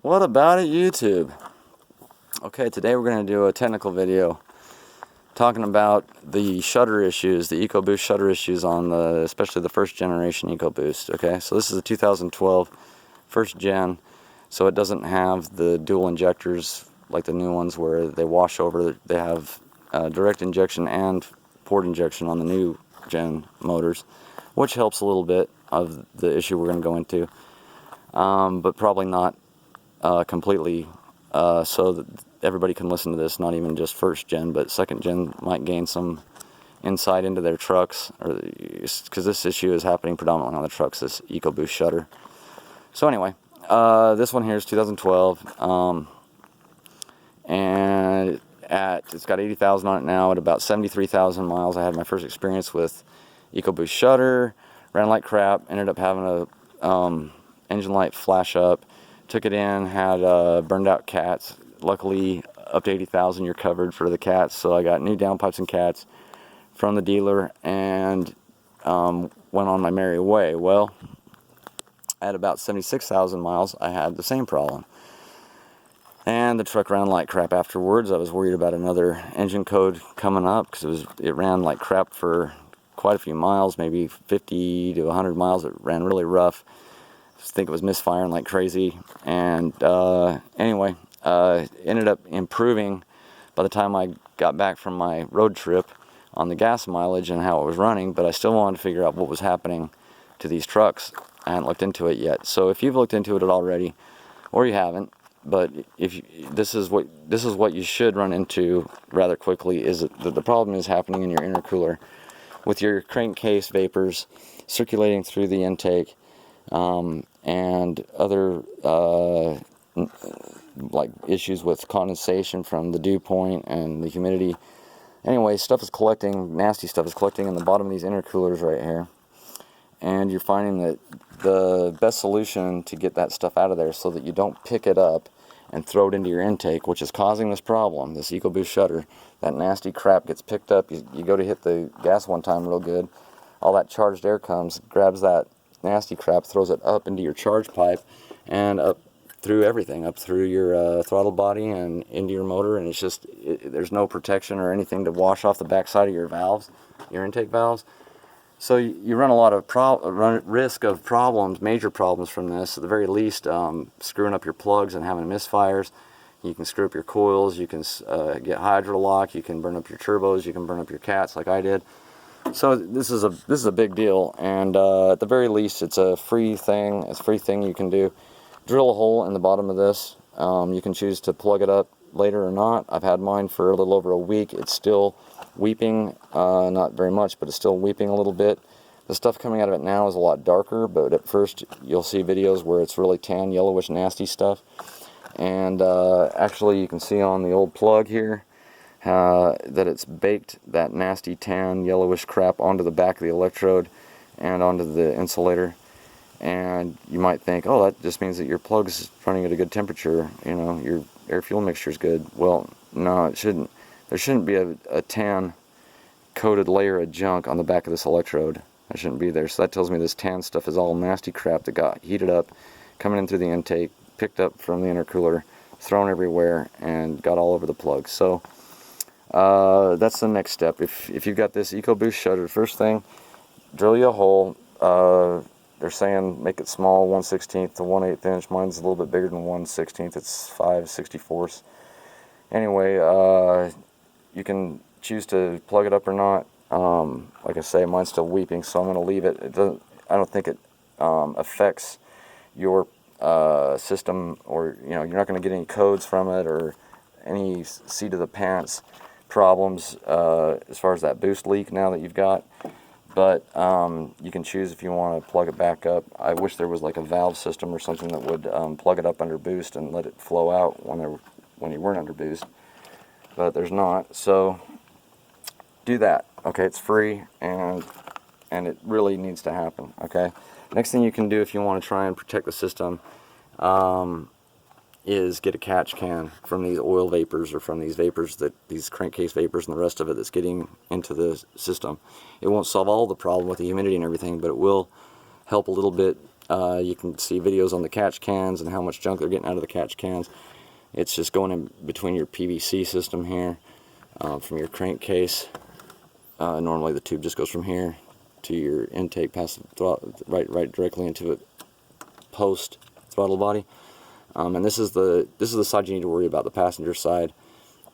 What about it, YouTube? Okay, today we're going to do a technical video talking about the shudder issues, the Ecoboost shudder issues on especially the first generation Ecoboost. Okay, so this is a 2012 first gen, so it doesn't have the dual injectors like the new ones where they wash over. They have direct injection and port injection on the new gen motors, which helps a little bit of the issue we're going to go into, but probably not completely, so that everybody can listen to this, not even just first gen, but second gen might gain some insight into their trucks, because this issue is happening predominantly on the trucks, this Ecoboost shudder. So anyway, this one here is 2012, and it's got 80,000 on it now. At about 73,000 miles, I had my first experience with Ecoboost shudder. Ran like crap, ended up having a engine light flash up. Took it in, had burned out cats. Luckily, up to 80,000 you're covered for the cats, so I got new downpipes and cats from the dealer and went on my merry way. Well, at about 76,000 miles, I had the same problem. And the truck ran like crap afterwards. I was worried about another engine code coming up because it ran like crap for quite a few miles, maybe 50 to 100 miles. It ran really rough. I think it was misfiring like crazy, and anyway, ended up improving by the time I got back from my road trip on the gas mileage and how it was running, but I still wanted to figure out what was happening to these trucks. I hadn't looked into it yet. So if you've looked into it already, or you haven't, but this is what you should run into rather quickly, is that the problem is happening in your intercooler with your crankcase vapors circulating through the intake, and other like issues with condensation from the dew point and the humidity. Anyway, stuff is collecting, nasty stuff is collecting in the bottom of these intercoolers right here, and you're finding that the best solution to get that stuff out of there so that you don't pick it up and throw it into your intake, which is causing this problem, this Ecoboost shudder. That nasty crap gets picked up. You go to hit the gas one time real good, all that charged air comes, grabs that nasty crap, throws it up into your charge pipe and up through everything, up through your throttle body and into your motor, and it's just, there's no protection or anything to wash off the backside of your valves, your intake valves. So you run a lot of risk of problems, major problems from this. At the very least, screwing up your plugs and having misfires. You can screw up your coils, you can get hydrolock, you can burn up your turbos, you can burn up your cats like I did. So this is a big deal, and at the very least, it's a free thing. It's a free thing you can do. Drill a hole in the bottom of this. You can choose to plug it up later or not. I've had mine for a little over a week. It's still weeping, not very much, but it's still weeping a little bit. The stuff coming out of it now is a lot darker, but at first you'll see videos where it's really tan, yellowish, nasty stuff. And actually, you can see on the old plug here that it's baked that nasty tan yellowish crap onto the back of the electrode and onto the insulator. And you might think, oh, that just means that your plug's running at a good temperature, you know, your air fuel mixture is good. Well, no, it shouldn't. There shouldn't be a tan coated layer of junk on the back of this electrode. That shouldn't be there. So that tells me this tan stuff is all nasty crap that got heated up, coming in through the intake, picked up from the intercooler, thrown everywhere, and got all over the plug. So that's the next step. If you've got this Ecoboost shudder, first thing, drill you a hole. They're saying make it small, 1/16 to 1/8 inch. Mine's a little bit bigger than 1/16. It's 5/64. Anyway, you can choose to plug it up or not. Like I say, mine's still weeping, so I'm going to leave it. I don't think it affects your system, or you're not going to get any codes from it or any seat of the pants problems as far as that boost leak now that you've got. But you can choose if you want to plug it back up. I wish there was like a valve system or something that would plug it up under boost and let it flow out when you weren't under boost, but there's not. So do that. Okay, it's free, and it really needs to happen. Okay, next thing you can do if you want to try and protect the system is get a catch can from these oil vapors, or from these vapors, these crankcase vapors and the rest of it that's getting into the system. It won't solve all the problem with the humidity and everything, but it will help a little bit You can see videos on the catch cans and how much junk they're getting out of the catch cans. It's just going in between your PVC system here, from your crankcase. Normally the tube just goes from here to your intake, past the throttle, right directly into it, post throttle body. And this is the side you need to worry about, the passenger side.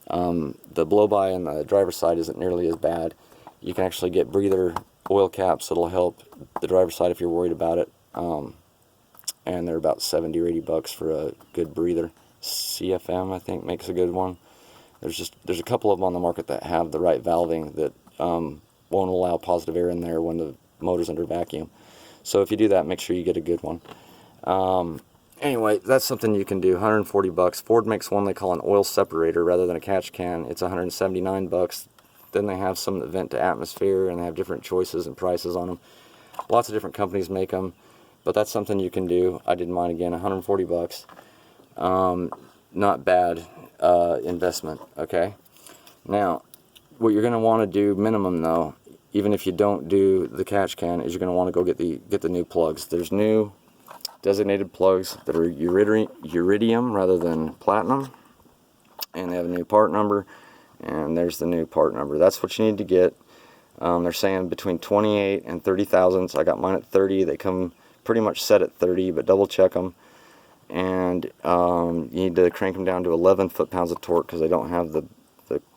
The blow-by on the driver's side isn't nearly as bad. You can actually get breather oil caps that'll help the driver's side if you're worried about it. And they're about 70 or 80 bucks for a good breather. CFM, I think, makes a good one. There's a couple of them on the market that have the right valving that won't allow positive air in there when the motor's under vacuum. So if you do that, make sure you get a good one. Anyway, that's something you can do. 140 bucks. Ford makes one they call an oil separator rather than a catch can. It's 179 bucks. Then they have some that vent to atmosphere, and they have different choices and prices on them. Lots of different companies make them, but that's something you can do. I did mine again, 140 bucks. Not bad investment, okay? Now, what you're going to want to do minimum though, even if you don't do the catch can, is you're going to want to go get the new plugs. There's new designated plugs that are iridium rather than platinum, and they have a new part number, and there's the new part number. That's what you need to get. They're saying between 28 and 30 thousandths. I got mine at 30. They come pretty much set at 30, but double check them. And you need to crank them down to 11 foot-pounds of torque because they don't have the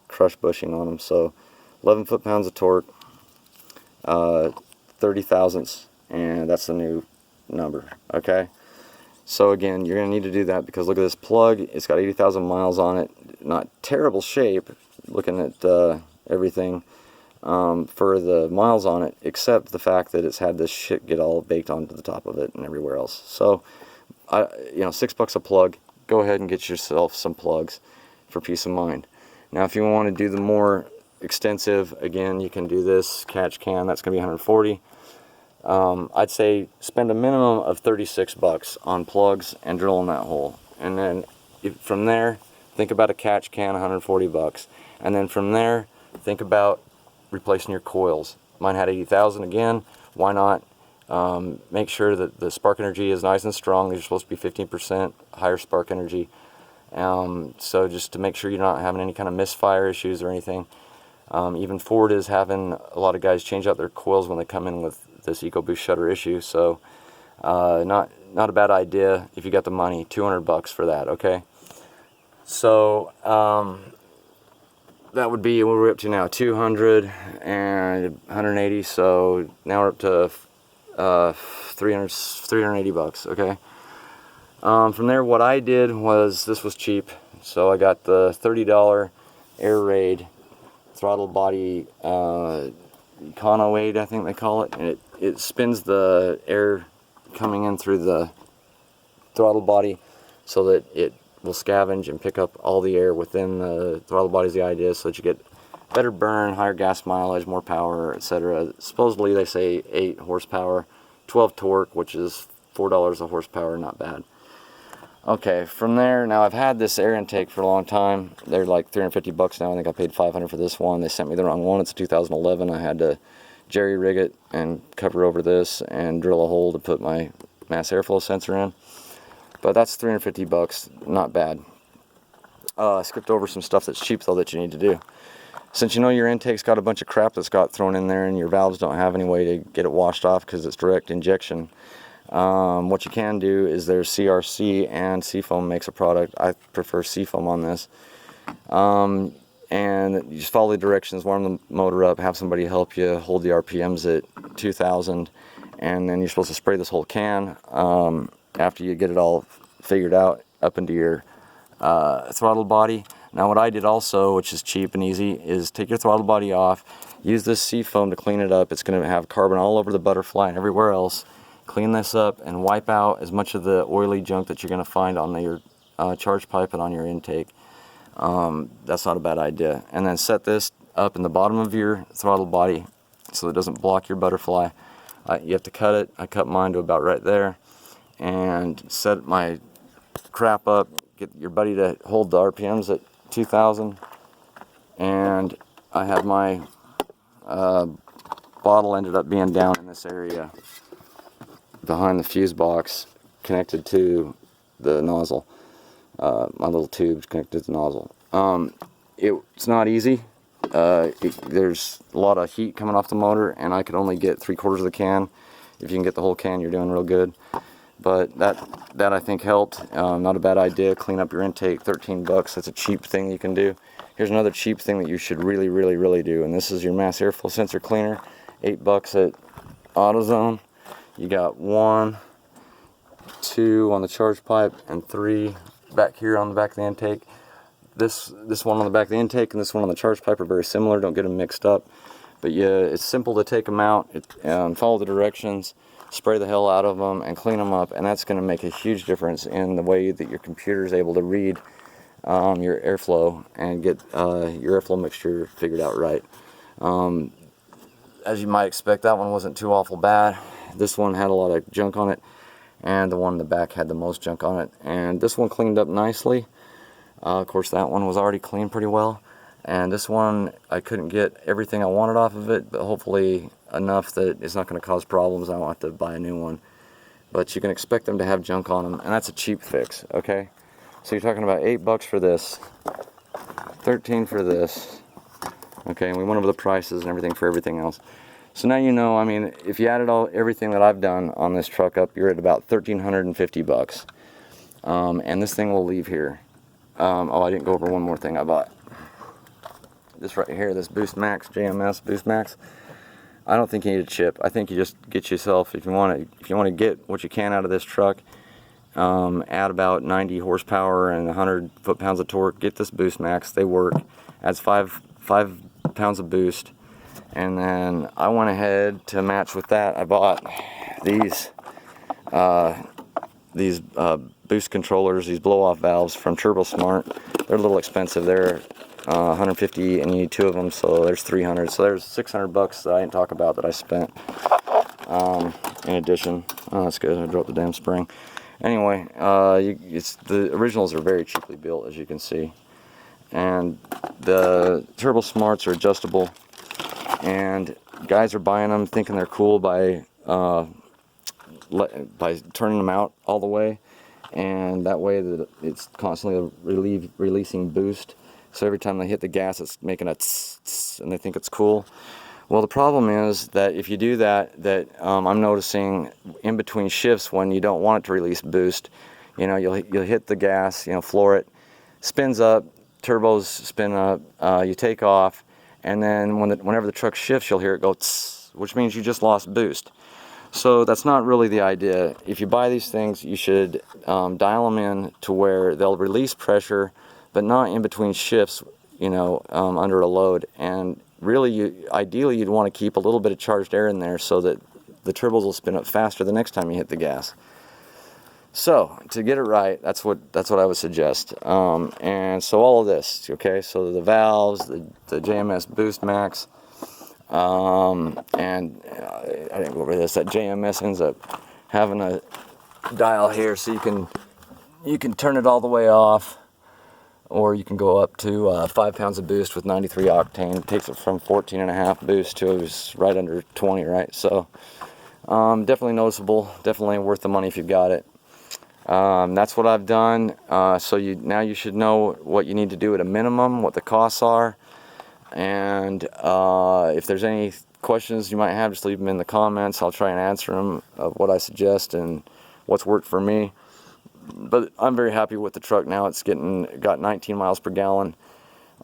crush bushing on them. So 11 foot-pounds of torque, 30 thousandths, and that's the new number. Okay, so again, you're going to need to do that because look at this plug. It's got 80,000 miles on it. Not terrible shape looking at everything for the miles on it, except the fact that it's had this shit get all baked onto the top of it and everywhere else. So you know, $6 a plug. Go ahead and get yourself some plugs for peace of mind. Now if you want to do the more extensive, again, you can do this catch can. That's going to be 140. I'd say spend a minimum of 36 bucks on plugs and drilling that hole, and then from there think about a catch can, 140 bucks, and then from there think about replacing your coils. Mine had 80,000 again. Why not make sure that the spark energy is nice and strong. They're supposed to be 15% higher spark energy, so just to make sure you're not having any kind of misfire issues or anything. Even Ford is having a lot of guys change out their coils when they come in with this Ecoboost shudder issue, so not a bad idea if you got the money. 200 bucks for that, okay? So that would be what we're up to now, 200 and 180, so now we're up to 380 bucks, okay? From there, what I did was, this was cheap, so I got the $30 air raid throttle body Econo-Aid, I think they call it, and it spins the air coming in through the throttle body so that it will scavenge and pick up all the air within the throttle body is the idea, so that you get better burn, higher gas mileage, more power, etc. Supposedly they say 8 horsepower, 12 torque, which is $4 a horsepower, not bad. Okay, from there, now I've had this air intake for a long time. They're like 350 bucks now. I think I paid 500 for this one. They sent me the wrong one. It's 2011. I had to jerry rig it and cover over this and drill a hole to put my mass airflow sensor in. But that's 350 bucks, not bad. I skipped over some stuff that's cheap though that you need to do. Since you know your intake's got a bunch of crap that's got thrown in there and your valves don't have any way to get it washed off because it's direct injection, what you can do is there's CRC, and Seafoam makes a product. I prefer Seafoam on this. And you just follow the directions, warm the motor up, have somebody help you hold the RPMs at 2,000, and then you're supposed to spray this whole can after you get it all figured out up into your throttle body. Now what I did also, which is cheap and easy, is take your throttle body off, use this Seafoam to clean it up. It's going to have carbon all over the butterfly and everywhere else. Clean this up and wipe out as much of the oily junk that you're going to find on your charge pipe and on your intake. That's not a bad idea. And then set this up in the bottom of your throttle body so it doesn't block your butterfly. You have to cut it. I cut mine to about right there, and set my crap up. Get your buddy to hold the RPMs at 2,000, and I had my bottle ended up being down in this area behind the fuse box connected to the nozzle. My little tube connected to the nozzle. It's not easy. There's a lot of heat coming off the motor, and I could only get 3/4 of the can. If you can get the whole can, you're doing real good. But that I think helped. Not a bad idea. Clean up your intake, 13 bucks. That's a cheap thing you can do. Here's another cheap thing that you should really do, and this is your mass airflow sensor cleaner. 8 bucks at AutoZone. You got 1, 2 on the charge pipe, and 3 back here on the back of the intake. This one on the back of the intake and this one on the charge pipe are very similar. Don't get them mixed up. But yeah, it's simple to take them out, follow the directions, spray the hell out of them, and clean them up, and that's going to make a huge difference in the way that your computer is able to read your airflow and get your airflow mixture figured out right. As you might expect, that one wasn't too awful bad. This one had a lot of junk on it, and the one in the back had the most junk on it. And this one cleaned up nicely. Of course, that one was already cleaned pretty well. And this one, I couldn't get everything I wanted off of it, but hopefully enough that it's not going to cause problems. I won't have to buy a new one. But you can expect them to have junk on them, and that's a cheap fix, okay? So you're talking about 8 bucks for this, 13 for this, okay? And we went over the prices and everything for everything else. So now you know, I mean, if you added everything that I've done on this truck up, you're at about 1,350 bucks. And this thing will leave here. Oh, I didn't go over one more thing I bought. This right here, this Boost Max, JMS Boost Max. I don't think you need a chip. I think you just get yourself, if you want to get what you can out of this truck, add about 90 horsepower and 100 foot-pounds of torque. Get this Boost Max. They work. Adds 5 pounds of boost. And then I went ahead to match with that. I bought these boost controllers, these blow-off valves from TurboSmart. They're a little expensive. They're 150, and you need 2 of them, so there's 300. So there's 600 bucks that I didn't talk about that I spent. In addition, oh, that's good. I dropped the damn spring. Anyway, the originals are very cheaply built, as you can see, and the TurboSmarts are adjustable. And guys are buying them thinking they're cool by turning them out all the way, and that way that it's constantly releasing boost. So every time they hit the gas, it's making a tss, tss, and they think it's cool. Well, the problem is that if you do that, I'm noticing in between shifts when you don't want it to release boost, you know, you'll hit the gas, you know, floor it, spins up, turbos spin up, you take off. And then whenever the truck shifts, you'll hear it go tss, which means you just lost boost. So that's not really the idea. If you buy these things, you should dial them in to where they'll release pressure, but not in between shifts, you know, under a load. And really, ideally, you'd want to keep a little bit of charged air in there so that the turbos will spin up faster the next time you hit the gas. So to get it right, that's what I would suggest. And so all of this, okay, so the valves, the JMS Boost Max, and I didn't go over this. That JMS ends up having a dial here, so you can turn it all the way off, or you can go up to 5 pounds of boost with 93 octane. It takes it from 14.5 boost to right under 20, right? So definitely noticeable, definitely worth the money if you've got it. That's what I've done. So now you should know what you need to do at a minimum, what the costs are, and if there's any questions you might have, just leave them in the comments. I'll try and answer them of what I suggest and what's worked for me. But I'm very happy with the truck now. It's got 19 miles per gallon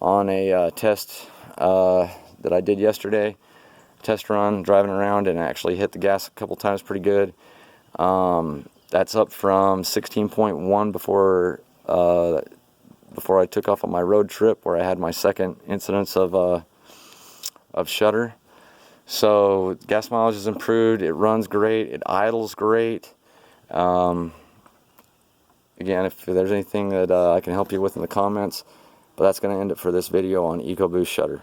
on a test that I did yesterday. Test run, driving around, and actually hit the gas a couple times pretty good. That's up from 16.1 before I took off on my road trip, where I had my second incidence of shudder. So gas mileage is improved. It runs great. It idles great. Again, if there's anything that I can help you with in the comments, but that's going to end it for this video on Ecoboost shudder.